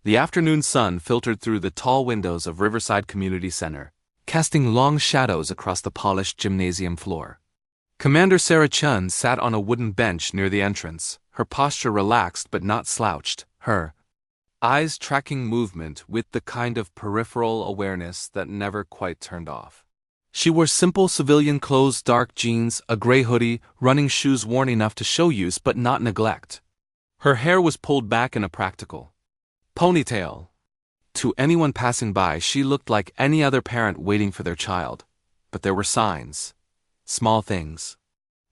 The afternoon sun filtered through the tall windows of Riverside Community Center, casting long shadows across the polished gymnasium floor. Commander Sarah Chun sat on a wooden bench near the entrance, her posture relaxed but not slouched, her eyes tracking movement with the kind of peripheral awareness that never quite turned off. She wore simple civilian clothes, dark jeans, a gray hoodie, running shoes worn enough to show use but not neglect. Her hair was pulled back in a practical ponytail. To anyone passing by, she looked like any other parent waiting for their child. But there were signs. Small things.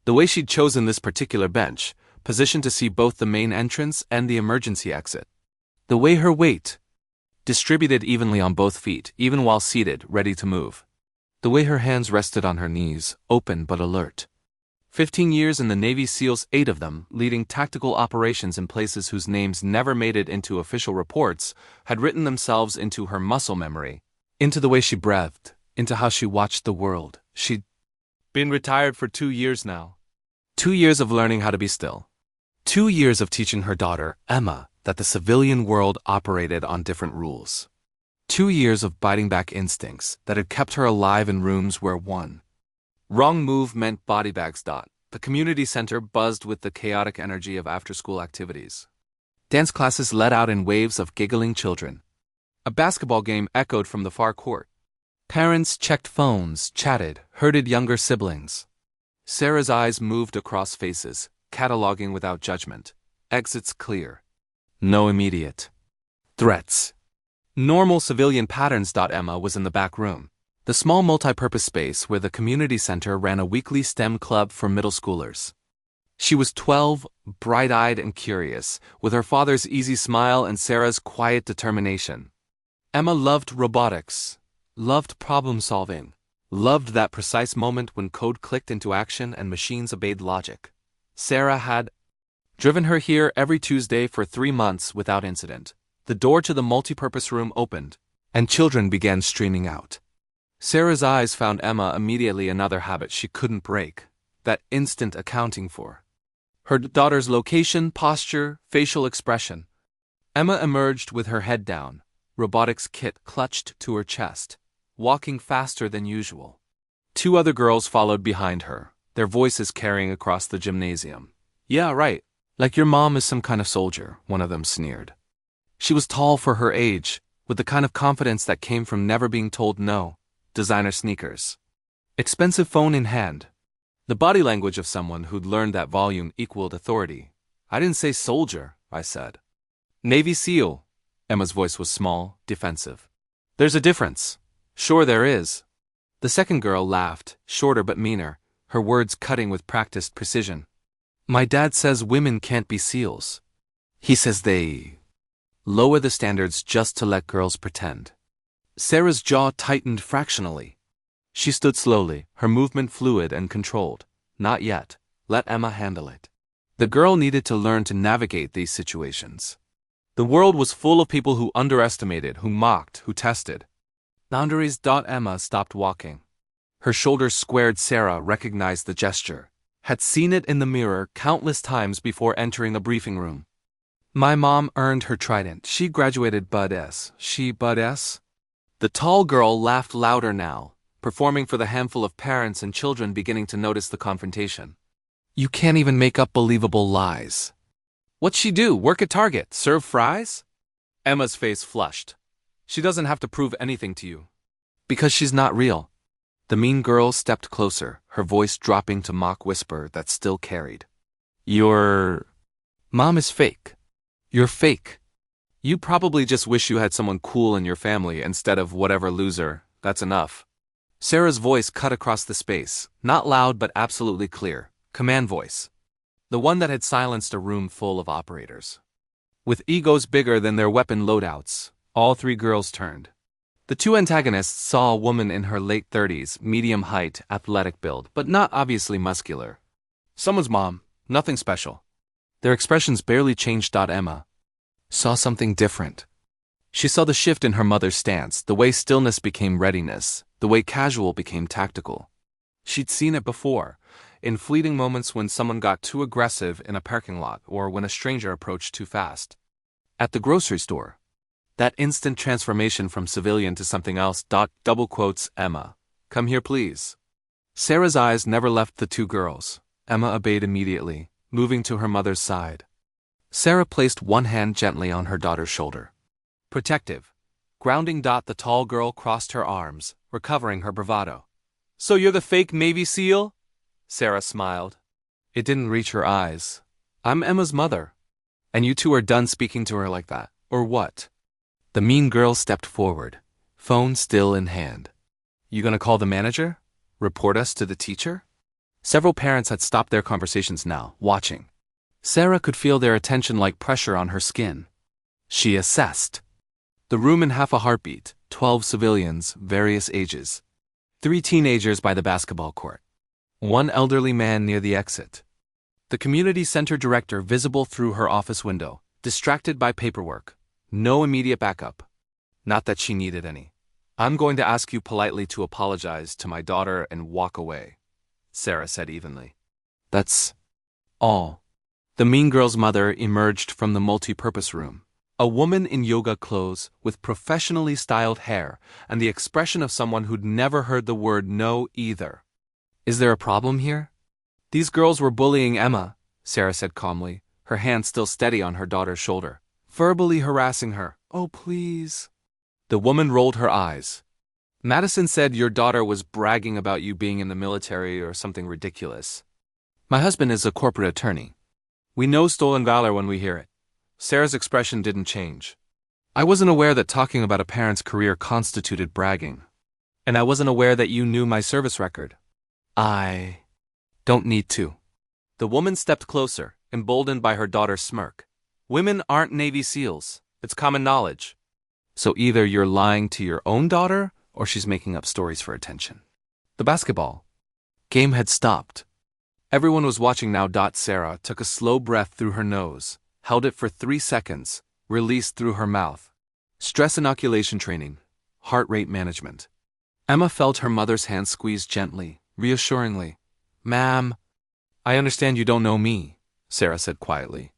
The way she'd chosen this particular bench, positioned to see both the main entrance and the emergency exit. The way her weight distributed evenly on both feet, even while seated, ready to move. The way her hands rested on her knees, open but alert. 15 years in the Navy SEALs, 8 of them, leading tactical operations in places whose names never made it into official reports, had written themselves into her muscle memory, into the way she breathed, into how she watched the world. She'd been retired for 2 years now. 2 years of learning how to be still. 2 years of teaching her daughter, Emma, that the civilian world operated on different rules. 2 years of biting back instincts that had kept her alive in rooms where one wrong move meant body bags. The community center buzzed with the chaotic energy of after-school activities. Dance classes let out in waves of giggling children. A basketball game echoed from the far court. Parents checked phones, chatted, herded younger siblings. Sarah's eyes moved across faces, cataloging without judgment. Exits clear. No immediate threats. Normal civilian patterns. Emma was in the back room, the small multi-purpose space where the community center ran a weekly STEM club for middle schoolers. She was 12, bright-eyed and curious, with her father's easy smile and Sarah's quiet determination. Emma loved robotics, loved problem-solving, loved that precise moment when code clicked into action and machines obeyed logic. Sarah had driven her here every Tuesday for 3 months without incident. The door to the multi-purpose room opened, and children began streaming out. Sarah's eyes found Emma immediately another habit she couldn't break, that instant accounting for her daughter's location, posture, facial expression. Emma emerged with her head down, robotics kit clutched to her chest, walking faster than usual. 2 other girls followed behind her, their voices carrying across the gymnasium. "Yeah, right. Like your mom is some kind of soldier," one of them sneered. She was tall for her age, with the kind of confidence that came from never being told no. Designer sneakers. Expensive phone in hand. The body language of someone who'd learned that volume equaled authority. "I didn't say soldier," I said. "Navy SEAL." Emma's voice was small, defensive. "There's a difference." "Sure there is." The second girl laughed, shorter but meaner, her words cutting with practiced precision. "My dad says women can't be SEALs. He says they lower the standards just to let girls pretend." Sarah's jaw tightened fractionally. She stood slowly, her movement fluid and controlled. "Not yet. Let Emma handle it." The girl needed to learn to navigate these situations. The world was full of people who underestimated, who mocked, who tested. Boundaries. Emma stopped walking. Her shoulders squared. Sarah recognized the gesture, had seen it in the mirror countless times before entering the briefing room. "My mom earned her trident. She graduated Bud S. She Bud S?" The tall girl laughed louder now, performing for the handful of parents and children beginning to notice the confrontation. "You can't even make up believable lies." "What'd she do? Work at Target? Serve fries?" Emma's face flushed. "She doesn't have to prove anything to you." "Because she's not real." The mean girl stepped closer, her voice dropping to mock whisper that still carried. "Your mom is fake. You're fake. You probably just wish you had someone cool in your family instead of whatever loser. That's enough." Sarah's voice cut across the space, not loud but absolutely clear. Command voice. The one that had silenced a room full of operators. With egos bigger than their weapon loadouts, all 3 girls turned. The 2 antagonists saw a woman in her late 30s, medium height, athletic build, but not obviously muscular. Someone's mom, nothing special. Their expressions barely changed. Emma saw something different. She saw the shift in her mother's stance, the way stillness became readiness, the way casual became tactical. She'd seen it before, in fleeting moments when someone got too aggressive in a parking lot or when a stranger approached too fast. At the grocery store. That instant transformation from civilian to something else. Double quotes, Emma. Come here, please. Sarah's eyes never left the two girls. Emma obeyed immediately, moving to her mother's side. Sarah placed one hand gently on her daughter's shoulder. Protective. Grounding. The tall girl crossed her arms, recovering her bravado. So you're the fake Navy SEAL? Sarah smiled. It didn't reach her eyes. I'm Emma's mother. And you two are done speaking to her like that, or what? The mean girl stepped forward, phone still in hand. You gonna call the manager? Report us to the teacher? Several parents had stopped their conversations now, watching. Sarah could feel their attention like pressure on her skin. She assessed the room in half a heartbeat, 12 civilians, various ages. 3 teenagers by the basketball court. 1 elderly man near the exit. The community center director visible through her office window, distracted by paperwork. No immediate backup. Not that she needed any. I'm going to ask you politely to apologize to my daughter and walk away, Sarah said evenly. That's all. The mean girl's mother emerged from the multi-purpose room. A woman in yoga clothes with professionally styled hair and the expression of someone who'd never heard the word no either. Is there a problem here? These girls were bullying Emma, Sarah said calmly, her hand still steady on her daughter's shoulder. Verbally harassing her. Oh, please. The woman rolled her eyes. Madison said your daughter was bragging about you being in the military or something ridiculous. My husband is a corporate attorney. We know stolen valor when we hear it. Sarah's expression didn't change. I wasn't aware that talking about a parent's career constituted bragging. And I wasn't aware that you knew my service record. I don't need to. The woman stepped closer, emboldened by her daughter's smirk. Women aren't Navy SEALs. It's common knowledge. So either you're lying to your own daughter, or she's making up stories for attention. The basketball game had stopped. Everyone was watching now. Sarah took a slow breath through her nose, held it for 3 seconds, released through her mouth. Stress inoculation training, heart rate management. Emma felt her mother's hand squeeze gently, reassuringly. Ma'am, I understand you don't know me, Sarah said quietly.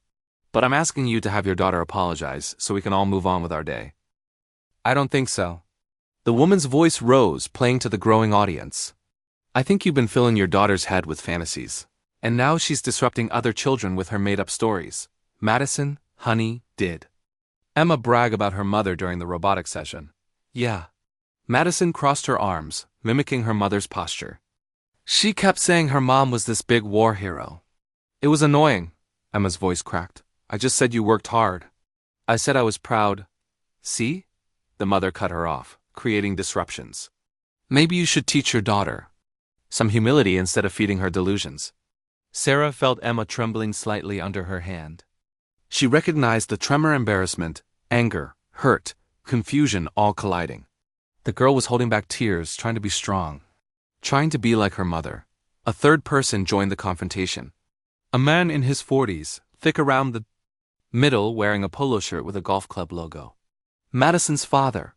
But I'm asking you to have your daughter apologize so we can all move on with our day. I don't think so. The woman's voice rose, playing to the growing audience. I think you've been filling your daughter's head with fantasies. And now she's disrupting other children with her made-up stories. Madison, honey, did Emma brag about her mother during the robotics session? Yeah. Madison crossed her arms, mimicking her mother's posture. She kept saying her mom was this big war hero. It was annoying. Emma's voice cracked. I just said you worked hard. I said I was proud. See? The mother cut her off, creating disruptions. Maybe you should teach your daughter some humility instead of feeding her delusions. Sarah felt Emma trembling slightly under her hand. She recognized the tremor, embarrassment, anger, hurt, confusion all colliding. The girl was holding back tears, trying to be strong, trying to be like her mother. A third person joined the confrontation. A man in his 40s, thick around the middle, wearing a polo shirt with a golf club logo. Madison's father.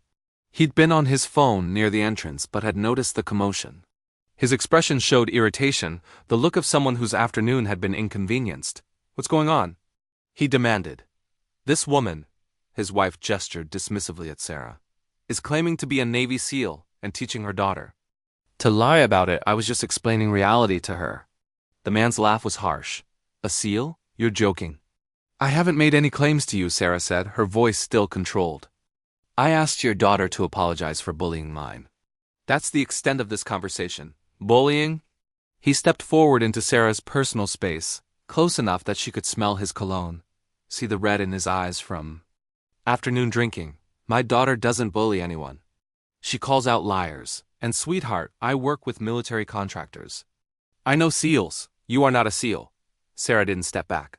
He'd been on his phone near the entrance but had noticed the commotion. His expression showed irritation, the look of someone whose afternoon had been inconvenienced. What's going on? He demanded. This woman, his wife gestured dismissively at Sarah, is claiming to be a Navy SEAL and teaching her daughter. To lie about it, I was just explaining reality to her. The man's laugh was harsh. A SEAL? You're joking. I haven't made any claims to you, Sarah said, her voice still controlled. I asked your daughter to apologize for bullying mine. That's the extent of this conversation. Bullying? He stepped forward into Sarah's personal space, close enough that she could smell his cologne, see the red in his eyes from afternoon drinking. My daughter doesn't bully anyone. She calls out liars. And sweetheart, I work with military contractors. I know SEALs. You are not a SEAL. Sarah didn't step back.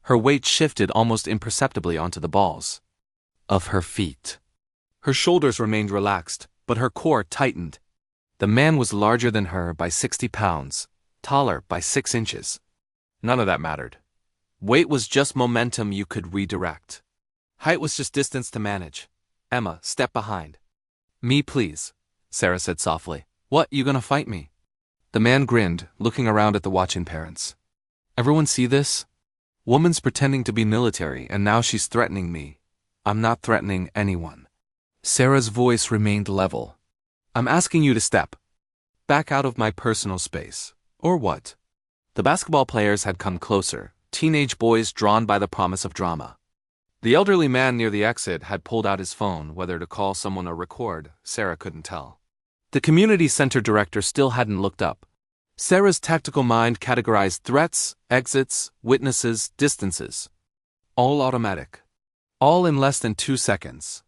Her weight shifted almost imperceptibly onto the balls of her feet. Her shoulders remained relaxed, but her core tightened. The man was larger than her by 60 pounds, taller by 6 inches. None of that mattered. Weight was just momentum you could redirect. Height was just distance to manage. Emma, step behind. Me, please, Sarah said softly. What, you gonna fight me? The man grinned, looking around at the watching parents. Everyone see this? Woman's pretending to be military, and now she's threatening me. I'm not threatening anyone. Sarah's voice remained level. I'm asking you to step back out of my personal space. Or what? The basketball players had come closer, teenage boys drawn by the promise of drama. The elderly man near the exit had pulled out his phone, whether to call someone or record, Sarah couldn't tell. The community center director still hadn't looked up. Sarah's tactical mind categorized threats, exits, witnesses, distances. All automatic. All in less than 2 seconds.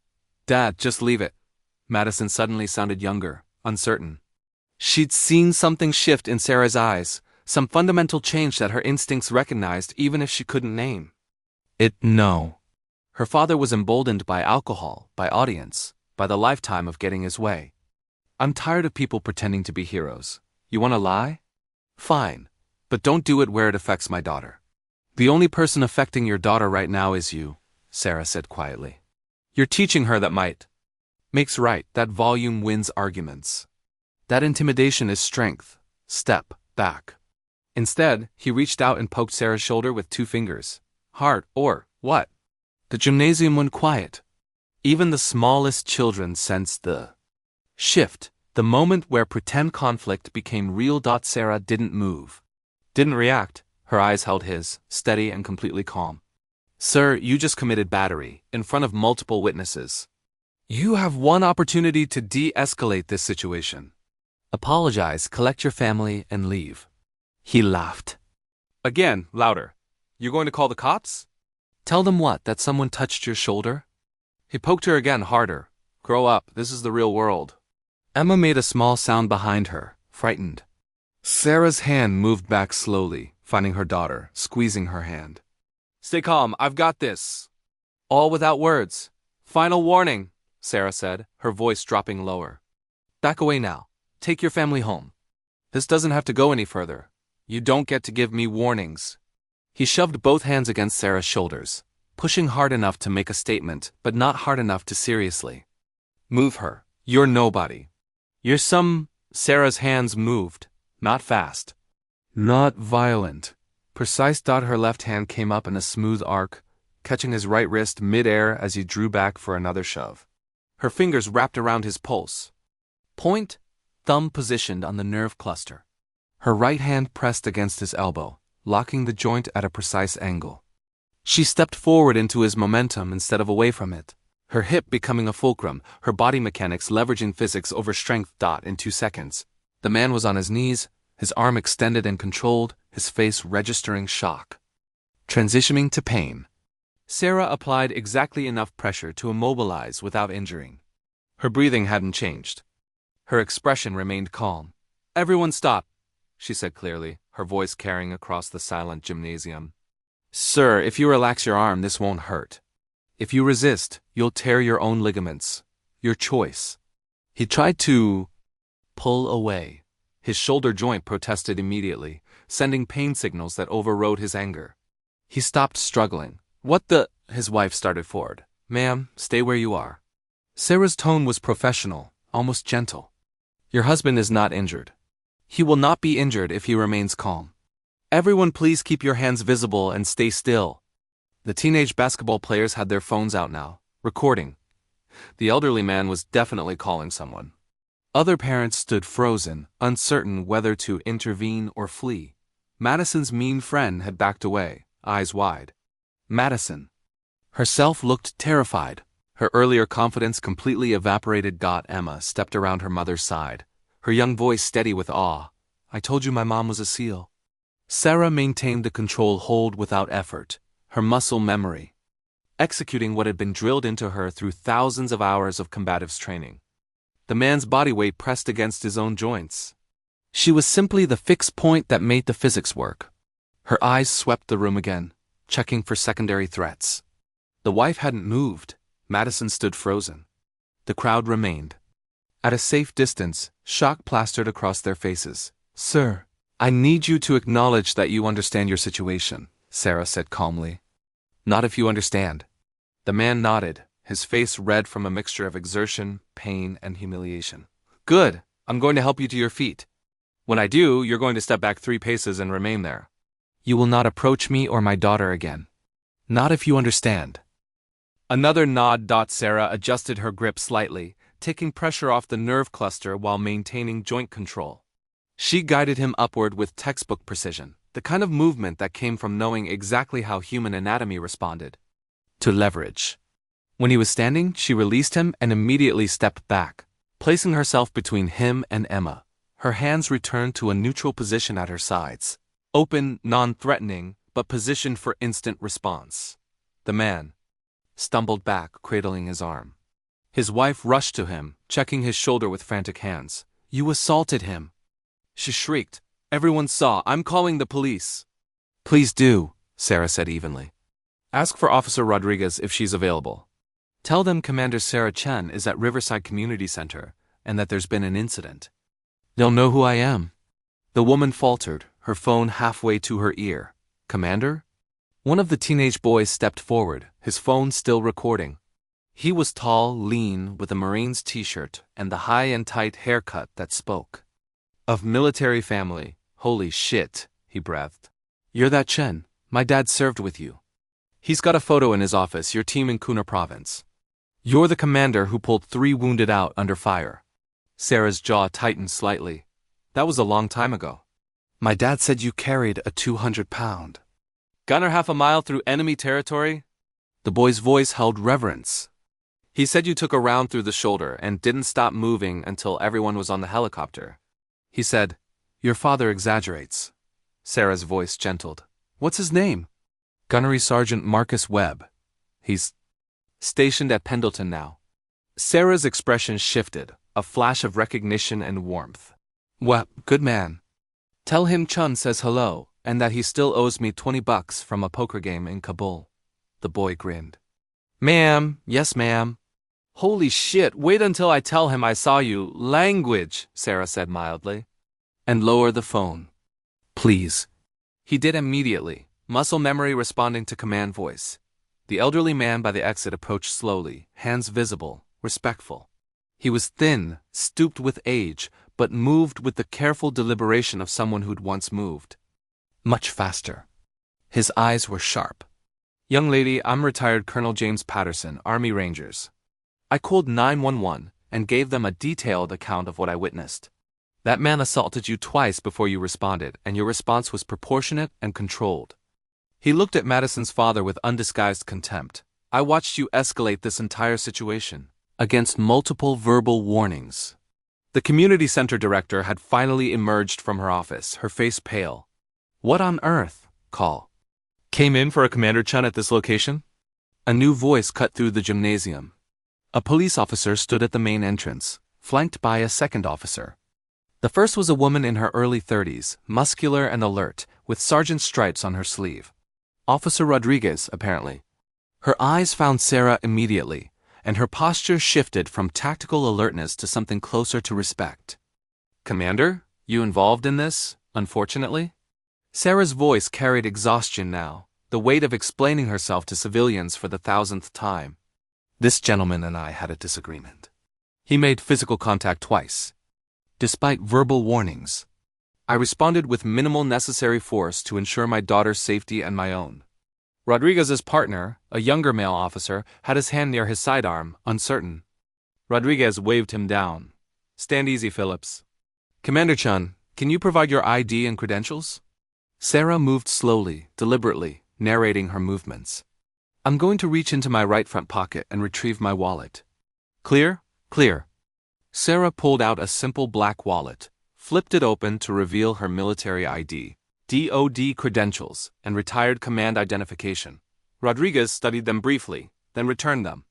Dad, just leave it. Madison suddenly sounded younger, uncertain. She'd seen something shift in Sarah's eyes, some fundamental change that her instincts recognized even if she couldn't name. No. Her father was emboldened by alcohol, by audience, by the lifetime of getting his way. I'm tired of people pretending to be heroes. You want to lie? Fine, but don't do it where it affects my daughter. The only person affecting your daughter right now is you, Sarah said quietly. You're teaching her that might makes right, that volume wins arguments. That intimidation is strength. Step back. Instead, he reached out and poked Sarah's shoulder with 2 fingers. Hard, or what? The gymnasium went quiet. Even the smallest children sensed the shift, the moment where pretend conflict became real. Sarah didn't move. Didn't react. Her eyes held his, steady and completely calm. Sir, you just committed battery, in front of multiple witnesses. You have one opportunity to de-escalate this situation. Apologize, collect your family, and leave. He laughed. Again, louder. You're going to call the cops? Tell them what, that someone touched your shoulder? He poked her again, harder. Grow up, this is the real world. Emma made a small sound behind her, frightened. Sarah's hand moved back slowly, finding her daughter, squeezing her hand. Stay calm, I've got this. All without words. Final warning, Sarah said, her voice dropping lower. Back away now. Take your family home. This doesn't have to go any further. You don't get to give me warnings. He shoved both hands against Sarah's shoulders, pushing hard enough to make a statement, but not hard enough to seriously. Move her. You're nobody. You're some... Sarah's hands moved, not fast. Not violent. Precise. Her left hand came up in a smooth arc, catching his right wrist mid-air as he drew back for another shove. Her fingers wrapped around his pulse. Point, thumb positioned on the nerve cluster. Her right hand pressed against his elbow, locking the joint at a precise angle. She stepped forward into his momentum instead of away from it, her hip becoming a fulcrum, her body mechanics leveraging physics over strength. In 2 seconds, the man was on his knees, his arm extended and controlled, his face registering shock. Transitioning to pain. Sarah applied exactly enough pressure to immobilize without injuring. Her breathing hadn't changed. Her expression remained calm. Everyone stop, she said clearly, her voice carrying across the silent gymnasium. Sir, if you relax your arm, this won't hurt. If you resist, you'll tear your own ligaments. Your choice. He tried to pull away. His shoulder joint protested immediately, sending pain signals that overrode his anger. He stopped, struggling. What the... His wife started forward. Ma'am, stay where you are. Sarah's tone was professional, almost gentle. Your husband is not injured. He will not be injured if he remains calm. Everyone please keep your hands visible and stay still. The teenage basketball players had their phones out now, recording. The elderly man was definitely calling someone. Other parents stood frozen, uncertain whether to intervene or flee. Madison's mean friend had backed away, eyes wide. Madison herself looked terrified. Her earlier confidence completely evaporated. Emma stepped around her mother's side, her young voice steady with awe. I told you my mom was a SEAL. Sarah maintained the control hold without effort, her muscle memory, executing what had been drilled into her through thousands of hours of combatives training. The man's body weight pressed against his own joints. She was simply the fixed point that made the physics work. Her eyes swept the room again, checking for secondary threats. The wife hadn't moved. Madison stood frozen. The crowd remained. At a safe distance, shock plastered across their faces. Sir, I need you to acknowledge that you understand your situation, Sarah said calmly. Not if you understand. The man nodded, his face red from a mixture of exertion, pain, and humiliation. Good, I'm going to help you to your feet. When I do, you're going to step back 3 paces and remain there. You will not approach me or my daughter again. Not if you understand. Another nod. Sarah adjusted her grip slightly, taking pressure off the nerve cluster while maintaining joint control. She guided him upward with textbook precision, the kind of movement that came from knowing exactly how human anatomy responded. To leverage. When he was standing, she released him and immediately stepped back, placing herself between him and Emma. Her hands returned to a neutral position at her sides, open, non-threatening, but positioned for instant response. The man stumbled back, cradling his arm. His wife rushed to him, checking his shoulder with frantic hands. "You assaulted him!" She shrieked. "Everyone saw. I'm calling the police." "Please do," Sarah said evenly. "Ask for Officer Rodriguez if she's available. Tell them Commander Sarah Chen is at Riverside Community Center and that there's been an incident. They'll know who I am." The woman faltered, her phone halfway to her ear. "Commander?" One of the teenage boys stepped forward, his phone still recording. He was tall, lean, with a Marines t-shirt and the high and tight haircut that spoke. "Of military family. Holy shit," he breathed. "You're that Chen. My dad served with you. He's got a photo in his office, your team in Kuna Province. You're the commander who pulled 3 wounded out under fire." Sarah's jaw tightened slightly. "That was a long time ago." "My dad said you carried a 200-pound gunner half a mile through enemy territory?" The boy's voice held reverence. "He said you took a round through the shoulder and didn't stop moving until everyone was on the helicopter. He said, 'Your father exaggerates.'" Sarah's voice gentled. "What's his name?" "Gunnery Sergeant Marcus Webb. He's stationed at Pendleton now." Sarah's expression shifted, a flash of recognition and warmth. "Well, good man. Tell him Chun says hello, and that he still owes me $20 from a poker game in Kabul." The boy grinned. "Ma'am, yes ma'am." "Holy shit, wait until I tell him I saw you. Language," Sarah said mildly. "And lower the phone. Please." He did immediately, muscle memory responding to command voice. The elderly man by the exit approached slowly, hands visible, respectful. He was thin, stooped with age, but moved with the careful deliberation of someone who'd once moved. Much faster. His eyes were sharp. "Young lady, I'm retired Colonel James Patterson, Army Rangers. I called 911 and gave them a detailed account of what I witnessed. That man assaulted you twice before you responded, and your response was proportionate and controlled." He looked at Madison's father with undisguised contempt. "I watched you escalate this entire situation, against multiple verbal warnings." The community center director had finally emerged from her office, her face pale. "What on earth?" Call. "Came in for a Commander Chun at this location?" A new voice cut through the gymnasium. A police officer stood at the main entrance, flanked by a second officer. The first was a woman in her early 30s, muscular and alert, with sergeant stripes on her sleeve. Officer Rodriguez, apparently. Her eyes found Sarah immediately, and her posture shifted from tactical alertness to something closer to respect. "Commander, you involved in this, unfortunately?" Sarah's voice carried exhaustion now, the weight of explaining herself to civilians for the 1000th time. "This gentleman and I had a disagreement. He made physical contact twice, despite verbal warnings. I responded with minimal necessary force to ensure my daughter's safety and my own. Rodriguez's partner, a younger male officer, had his hand near his sidearm, uncertain. Rodriguez waved him down. "Stand easy, Phillips." "Commander Chun, can you provide your ID and credentials?" Sarah moved slowly, deliberately, narrating her movements. "I'm going to reach into my right front pocket and retrieve my wallet." "Clear? Clear." Sarah pulled out a simple black wallet, flipped it open to reveal her military ID, DOD credentials, and retired command identification. Rodriguez studied them briefly, then returned them.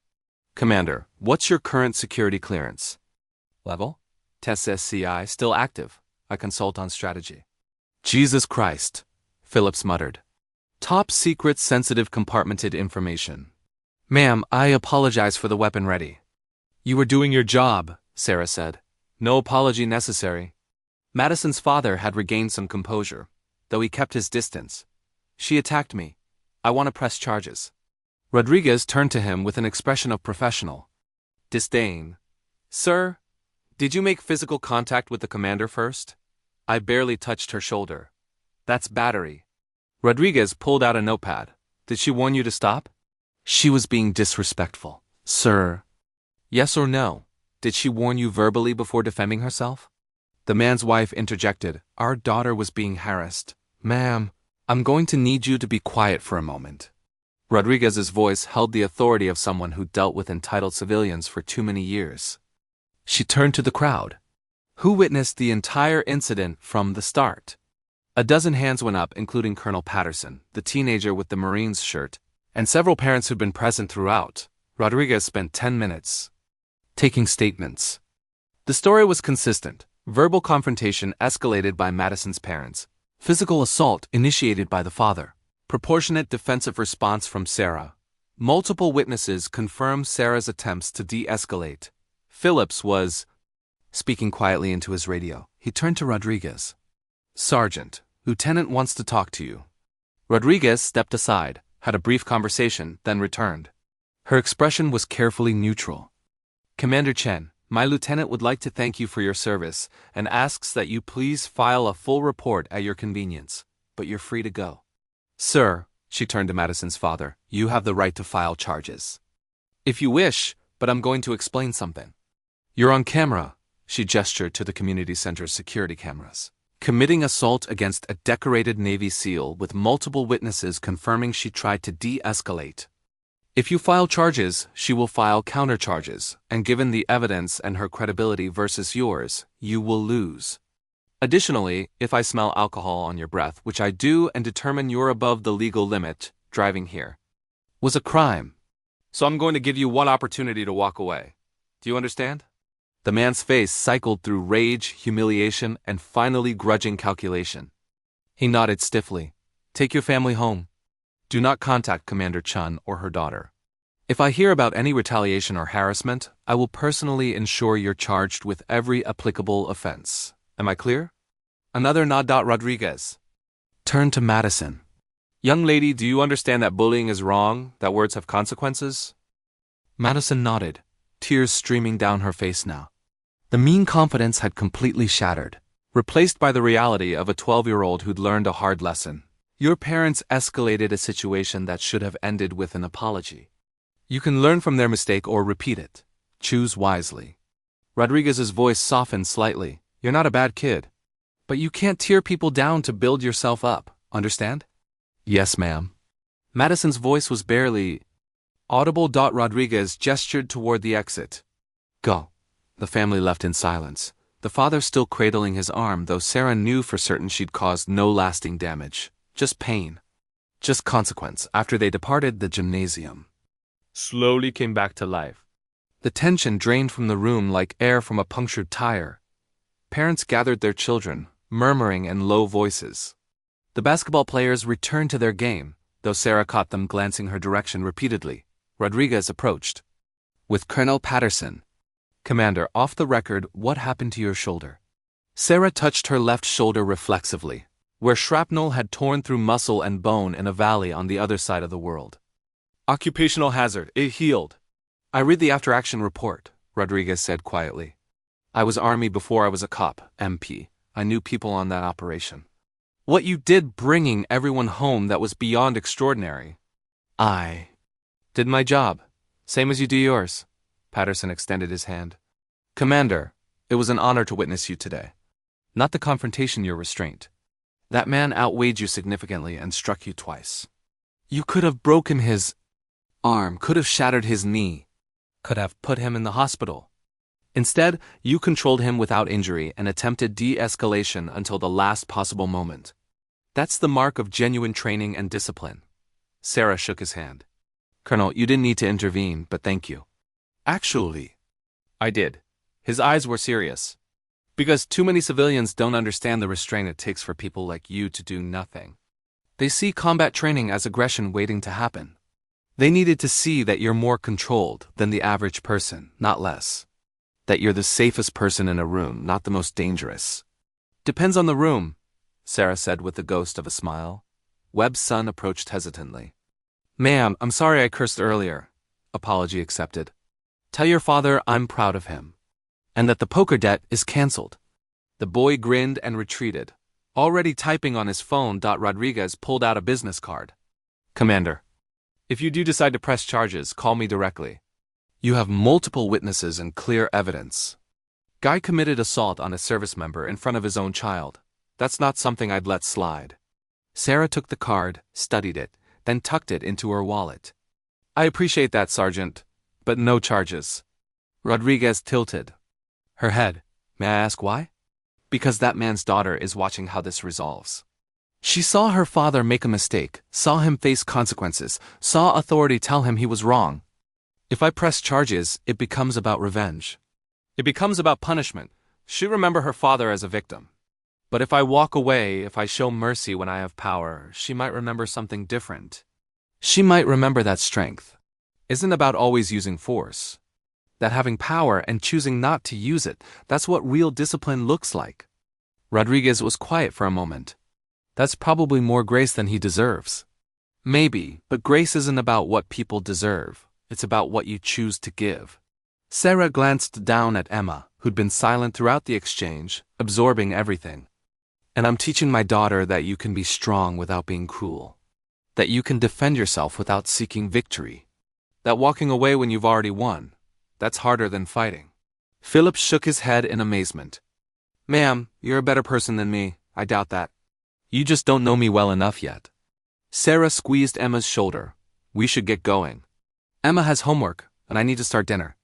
"Commander, what's your current security clearance?" "Level? Test SCI, still active. I consult on strategy." "Jesus Christ," Phillips muttered. "Top secret sensitive compartmented information." "Ma'am, I apologize for the weapon ready." "You were doing your job," Sarah said. "No apology necessary." Madison's father had regained some composure, though he kept his distance. "She attacked me. I want to press charges." Rodriguez turned to him with an expression of professional disdain. "Sir, did you make physical contact with the commander first?" "I barely touched her shoulder." "That's battery." Rodriguez pulled out a notepad. "Did she warn you to stop?" She was being disrespectful. Sir. Yes or no? Did she warn you verbally before defending herself? The man's wife interjected. Our daughter was being harassed. Ma'am, I'm going to need you to be quiet for a moment. Rodriguez's voice held the authority of someone who dealt with entitled civilians for too many years. She turned to the crowd. Who witnessed the entire incident from the start? A dozen hands went up, including Colonel Patterson, the teenager with the Marines shirt, and several parents who'd been present throughout. Rodriguez spent 10 minutes taking statements. The story was consistent. Verbal confrontation escalated by Madison's parents. Physical assault initiated by the father. Proportionate defensive response from Sarah. Multiple witnesses confirmed Sarah's attempts to de-escalate. Phillips was speaking quietly into his radio. He turned to Rodriguez. Sergeant, Lieutenant wants to talk to you. Rodriguez stepped aside, had a brief conversation, then returned. Her expression was carefully neutral. Commander Chen, my lieutenant would like to thank you for your service and asks that you please file a full report at your convenience, but you're free to go. Sir, she turned to Madison's father, you have the right to file charges. If you wish, but I'm going to explain something. You're on camera, she gestured to the community center's security cameras, committing assault against a decorated Navy SEAL with multiple witnesses confirming she tried to de-escalate. If you file charges, she will file countercharges, and given the evidence and her credibility versus yours, you will lose. Additionally, if I smell alcohol on your breath, which I do, and determine you're above the legal limit, driving here was a crime. So I'm going to give you one opportunity to walk away. Do you understand? The man's face cycled through rage, humiliation, and finally grudging calculation. He nodded stiffly. Take your family home. Do not contact Commander Chun or her daughter. If I hear about any retaliation or harassment, I will personally ensure you're charged with every applicable offense. Am I clear? Another nod. Rodriguez turned to Madison. Young lady, do you understand that bullying is wrong, that words have consequences? Madison nodded, tears streaming down her face now. The mean confidence had completely shattered, replaced by the reality of a 12-year-old who'd learned a hard lesson. Your parents escalated a situation that should have ended with an apology. You can learn from their mistake or repeat it. Choose wisely. Rodriguez's voice softened slightly. You're not a bad kid. But you can't tear people down to build yourself up, understand? Yes, ma'am. Madison's voice was barely audible. Rodriguez gestured toward the exit. Go. The family left in silence, the father still cradling his arm, though Sarah knew for certain she'd caused no lasting damage. Just pain. Just consequence. After they departed, the gymnasium slowly came back to life. The tension drained from the room like air from a punctured tire. Parents gathered their children, murmuring in low voices. The basketball players returned to their game, though Sarah caught them glancing her direction repeatedly. Rodriguez approached. With Colonel Patterson. Commander, off the record, what happened to your shoulder? Sarah touched her left shoulder reflexively, where shrapnel had torn through muscle and bone in a valley on the other side of the world. Occupational hazard. It healed. I read the after-action report, Rodriguez said quietly. I was Army before I was a cop, MP. I knew people on that operation. What you did bringing everyone home, that was beyond extraordinary. I did my job, same as you do yours. Patterson extended his hand. Commander, it was an honor to witness you today. Not the confrontation, your restraint. That man outweighed you significantly and struck you twice. You could have broken his arm, could have shattered his knee, could have put him in the hospital. Instead, you controlled him without injury and attempted de-escalation until the last possible moment. That's the mark of genuine training and discipline. Sarah shook his hand. Colonel, you didn't need to intervene, but thank you. Actually, I did. His eyes were serious. Because too many civilians don't understand the restraint it takes for people like you to do nothing. They see combat training as aggression waiting to happen. They needed to see that you're more controlled than the average person, not less. That you're the safest person in a room, not the most dangerous. Depends on the room, Sarah said with the ghost of a smile. Webb's son approached hesitantly. Ma'am, I'm sorry I cursed earlier. Apology accepted. Tell your father I'm proud of him. And that the poker debt is cancelled. The boy grinned and retreated. Already typing on his phone. Rodriguez pulled out a business card. Commander. If you do decide to press charges, call me directly. You have multiple witnesses and clear evidence. Guy committed assault on a service member in front of his own child. That's not something I'd let slide. Sarah took the card, studied it, then tucked it into her wallet. I appreciate that, Sergeant, but no charges. Rodriguez tilted her head. May I ask why? Because that man's daughter is watching how this resolves. She saw her father make a mistake, saw him face consequences, saw authority tell him he was wrong. If I press charges, it becomes about revenge. It becomes about punishment. She'll remember her father as a victim. But if I walk away, if I show mercy when I have power, she might remember something different. She might remember that strength isn't about always using force. That having power and choosing not to use it, that's what real discipline looks like. Rodriguez was quiet for a moment. That's probably more grace than he deserves. Maybe, but grace isn't about what people deserve. It's about what you choose to give. Sarah glanced down at Emma, who'd been silent throughout the exchange, absorbing everything. And I'm teaching my daughter that you can be strong without being cruel. That you can defend yourself without seeking victory. That walking away when you've already won, that's harder than fighting. Philip shook his head in amazement. Ma'am, you're a better person than me. I doubt that. You just don't know me well enough yet. Sarah squeezed Emma's shoulder. We should get going. Emma has homework, and I need to start dinner.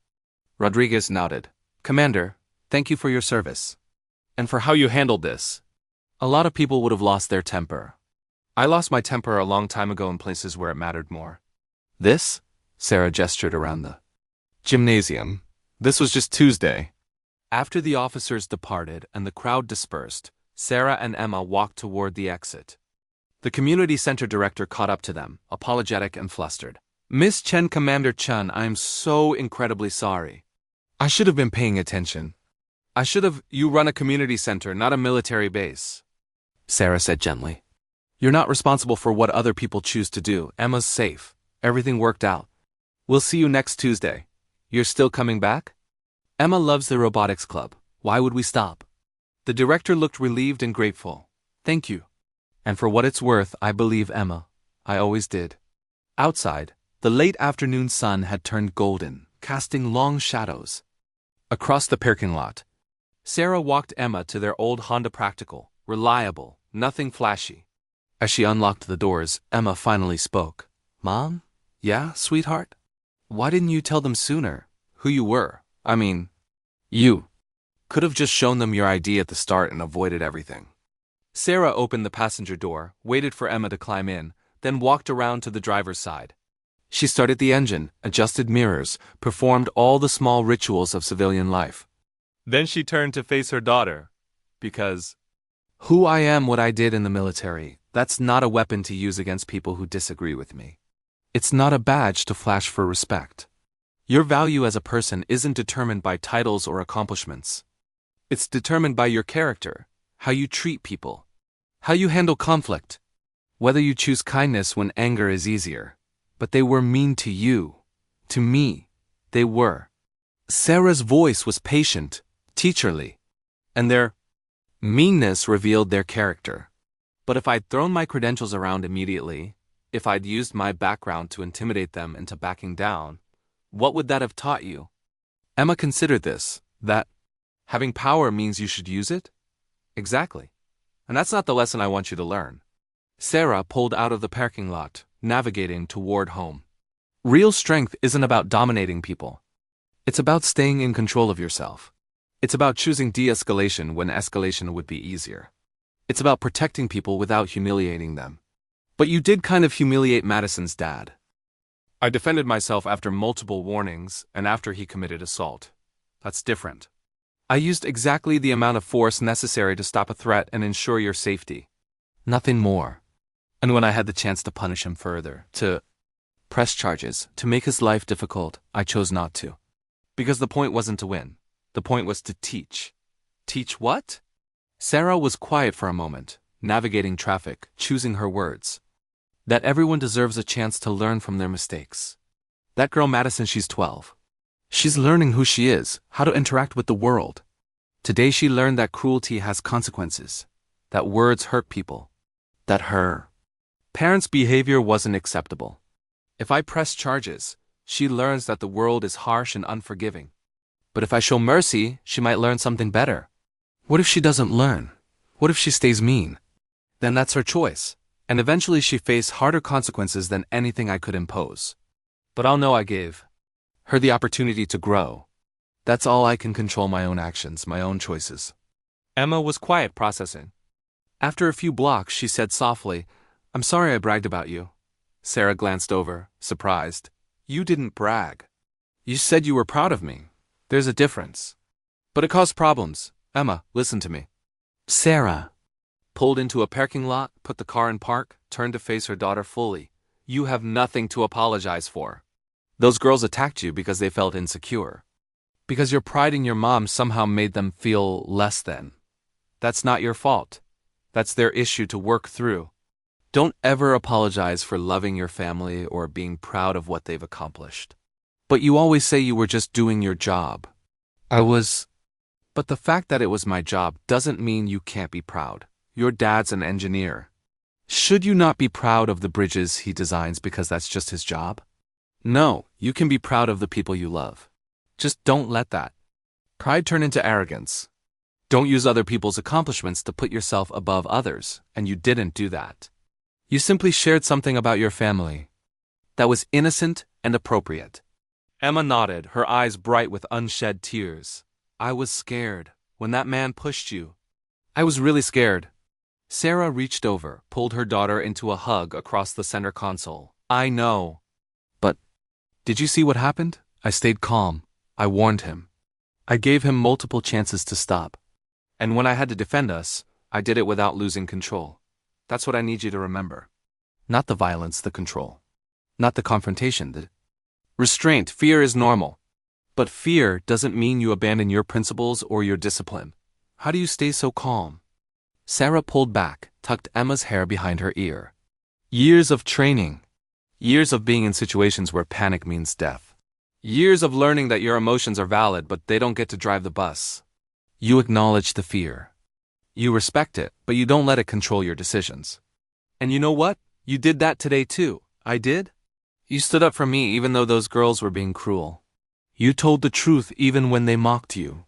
Rodriguez nodded. Commander, thank you for your service. And for how you handled this. A lot of people would have lost their temper. I lost my temper a long time ago in places where it mattered more. This? Sarah gestured around the gymnasium. This was just Tuesday. After the officers departed and the crowd dispersed, Sarah and Emma walked toward the exit. The community center director caught up to them, apologetic and flustered. Miss Chen, Commander Chen, I'm so incredibly sorry. I should have been paying attention. You run a community center, not a military base. Sarah said gently. You're not responsible for what other people choose to do. Emma's safe. Everything worked out. We'll see you next Tuesday. You're still coming back? Emma loves the robotics club. Why would we stop? The director looked relieved and grateful. Thank you. And for what it's worth, I believe Emma. I always did. Outside, the late afternoon sun had turned golden, casting long shadows. Across the parking lot, Sarah walked Emma to their old Honda Practical, reliable, nothing flashy. As she unlocked the doors, Emma finally spoke. Mom? Yeah, sweetheart? Why didn't you tell them sooner who you were? You could have just shown them your ID at the start and avoided everything. Sarah opened the passenger door, waited for Emma to climb in, then walked around to the driver's side. She started the engine, adjusted mirrors, performed all the small rituals of civilian life. Then she turned to face her daughter. Because who I am, what I did in the military, that's not a weapon to use against people who disagree with me. It's not a badge to flash for respect. Your value as a person isn't determined by titles or accomplishments. It's determined by your character, how you treat people, how you handle conflict, whether you choose kindness when anger is easier. But they were mean to you. To me, they were. Sarah's voice was patient, teacherly, and their meanness revealed their character. But if I'd thrown my credentials around immediately, if I'd used my background to intimidate them into backing down, what would that have taught you? Emma considered this, that having power means you should use it? Exactly. And that's not the lesson I want you to learn. Sarah pulled out of the parking lot, navigating toward home. Real strength isn't about dominating people. It's about staying in control of yourself. It's about choosing de-escalation when escalation would be easier. It's about protecting people without humiliating them. But you did kind of humiliate Madison's dad. I defended myself after multiple warnings and after he committed assault. That's different. I used exactly the amount of force necessary to stop a threat and ensure your safety. Nothing more. And when I had the chance to punish him further, to press charges, to make his life difficult, I chose not to. Because the point wasn't to win. The point was to teach. Teach what? Sarah was quiet for a moment, navigating traffic, choosing her words. That everyone deserves a chance to learn from their mistakes. That girl Madison, she's 12. She's learning who she is, how to interact with the world. Today she learned that cruelty has consequences, that words hurt people, that her parents' behavior wasn't acceptable. If I press charges, she learns that the world is harsh and unforgiving. But if I show mercy, she might learn something better. What if she doesn't learn? What if she stays mean? Then that's her choice, and eventually she faced harder consequences than anything I could impose. But I'll know I gave her the opportunity to grow. That's all. I can control my own actions, my own choices. Emma was quiet, processing. After a few blocks, she said softly, "I'm sorry I bragged about you." Sarah glanced over, surprised. "You didn't brag. You said you were proud of me. There's a difference." "But it caused problems. Emma, listen to me." Sarah pulled into a parking lot, put the car in park, turned to face her daughter fully. "You have nothing to apologize for. Those girls attacked you because they felt insecure. Because your pride in your mom somehow made them feel less than. That's not your fault. That's their issue to work through. Don't ever apologize for loving your family or being proud of what they've accomplished. But you always say you were just doing your job." "I was." "But the fact that it was my job doesn't mean you can't be proud. Your dad's an engineer. Should you not be proud of the bridges he designs because that's just his job? No, you can be proud of the people you love. Just don't let that pride turn into arrogance. Don't use other people's accomplishments to put yourself above others, and you didn't do that. You simply shared something about your family that was innocent and appropriate." Emma nodded, her eyes bright with unshed tears. "I was scared when that man pushed you. I was really scared." Sarah reached over, pulled her daughter into a hug across the center console. "I know. But did you see what happened? I stayed calm. I warned him. I gave him multiple chances to stop. And when I had to defend us, I did it without losing control. That's what I need you to remember. Not the violence, the control. Not the confrontation, the restraint. Fear is normal. But fear doesn't mean you abandon your principles or your discipline. How do you stay so calm?" Sarah pulled back, tucked Emma's hair behind her ear. "Years of training. Years of being in situations where panic means death. Years of learning that your emotions are valid, but they don't get to drive the bus. You acknowledge the fear. You respect it, but you don't let it control your decisions. And you know what? You did that today too. I did. You stood up for me even though those girls were being cruel. You told the truth even when they mocked you.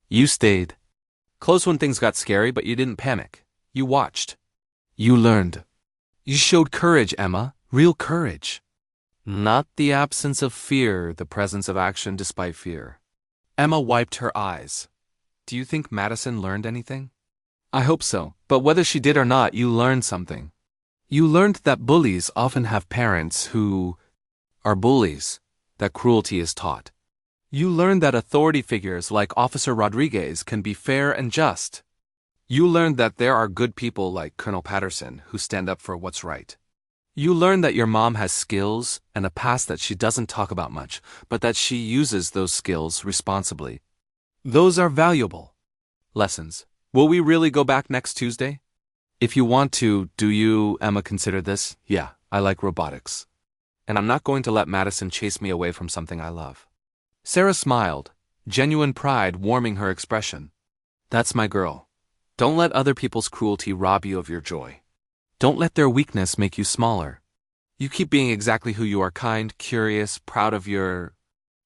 You stayed close when things got scary, but you didn't panic. You watched. You learned. You showed courage, Emma. Real courage. Not the absence of fear, the presence of action despite fear." Emma wiped her eyes. "Do you think Madison learned anything?" "I hope so, but whether she did or not, you learned something. You learned that bullies often have parents who are bullies, that cruelty is taught. You learned that authority figures like Officer Rodriguez can be fair and just. You learned that there are good people like Colonel Patterson who stand up for what's right. You learned that your mom has skills and a past that she doesn't talk about much, but that she uses those skills responsibly. Those are valuable lessons. Will we really go back next Tuesday? If you want to, do you, Emma, consider this? Yeah, I like robotics. And I'm not going to let Madison chase me away from something I love." Sarah smiled, genuine pride warming her expression. "That's my girl. Don't let other people's cruelty rob you of your joy. Don't let their weakness make you smaller. You keep being exactly who you are: kind, curious, proud of your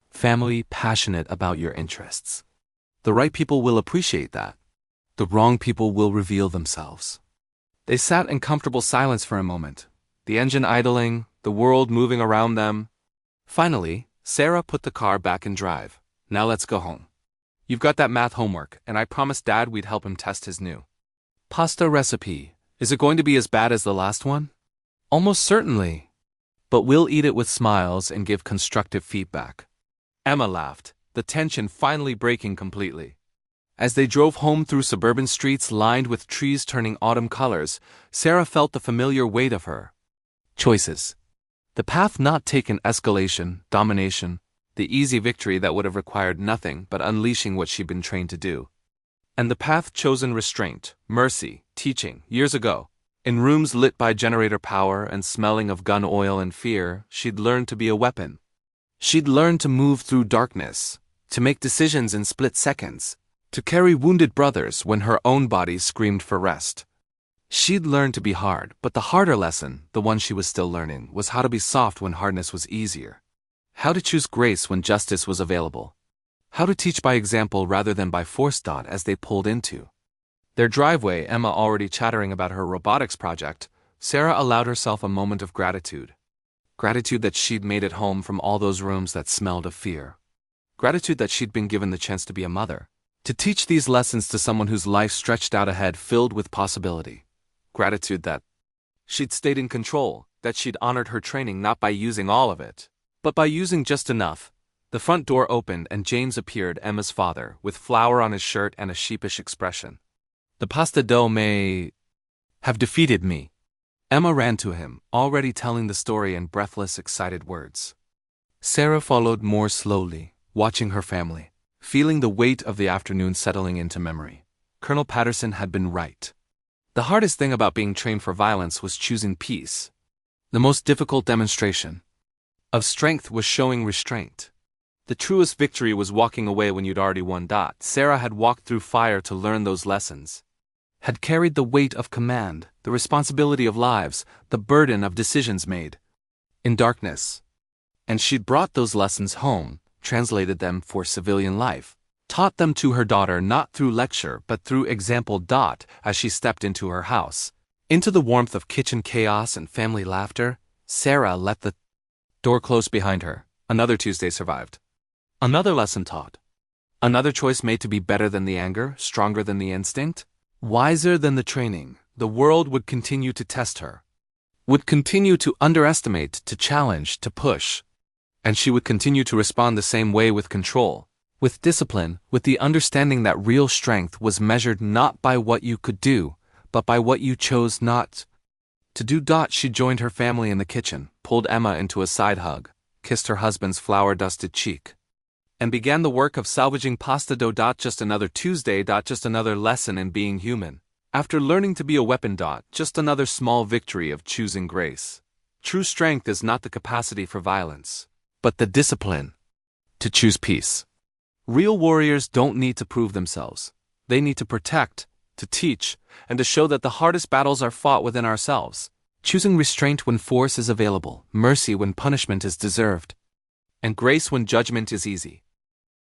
family, passionate about your interests. The right people will appreciate that. The wrong people will reveal themselves." They sat in comfortable silence for a moment, the engine idling, the world moving around them. Finally, Sarah put the car back in drive. "Now let's go home. You've got that math homework, and I promised Dad we'd help him test his new pasta recipe. Is it going to be as bad as the last one?" "Almost certainly. But we'll eat it with smiles and give constructive feedback." Emma laughed, the tension finally breaking completely. As they drove home through suburban streets lined with trees turning autumn colors, Sarah felt the familiar weight of her choices. The path not taken: escalation, domination, the easy victory that would have required nothing but unleashing what she'd been trained to do. And the path chosen: restraint, mercy, teaching. Years ago, in rooms lit by generator power and smelling of gun oil and fear, she'd learned to be a weapon. She'd learned to move through darkness, to make decisions in split seconds, to carry wounded brothers when her own body screamed for rest. She'd learned to be hard, but the harder lesson, the one she was still learning, was how to be soft when hardness was easier. How to choose grace when justice was available. How to teach by example rather than by force. As they pulled into their driveway, Emma already chattering about her robotics project, Sarah allowed herself a moment of gratitude. Gratitude that she'd made it home from all those rooms that smelled of fear. Gratitude that she'd been given the chance to be a mother. To teach these lessons to someone whose life stretched out ahead filled with possibility. Gratitude that she'd stayed in control, that she'd honored her training not by using all of it, but by using just enough. The front door opened and James appeared, Emma's father, with flour on his shirt and a sheepish expression. The pasta dough may have defeated me. Emma ran to him, already telling the story in breathless, excited words. Sarah followed more slowly, watching her family, feeling the weight of the afternoon settling into memory. Colonel Patterson had been right. The hardest thing about being trained for violence was choosing peace. The most difficult demonstration of strength was showing restraint. The truest victory was walking away when you'd already won. Sarah had walked through fire to learn those lessons. Had carried the weight of command, the responsibility of lives, the burden of decisions made in darkness. And she'd brought those lessons home, translated them for civilian life. Taught them to her daughter not through lecture but through example. As she stepped into her house, into the warmth of kitchen chaos and family laughter, Sarah let the door close behind her. Another Tuesday survived. Another lesson taught. Another choice made to be better than the anger, stronger than the instinct, wiser than the training. The world would continue to test her. Would continue to underestimate, to challenge, to push. And she would continue to respond the same way, with control, with discipline, with the understanding that real strength was measured not by what you could do, but by what you chose not to do. She joined her family in the kitchen, pulled Emma into a side hug, kissed her husband's flour-dusted cheek, and began the work of salvaging pasta dough. Just another Tuesday. Just another lesson in being human. After learning to be a weapon. Just another small victory of choosing grace. True strength is not the capacity for violence, but the discipline to choose peace. Real warriors don't need to prove themselves. They need to protect, to teach, and to show that the hardest battles are fought within ourselves. Choosing restraint when force is available, mercy when punishment is deserved, and grace when judgment is easy.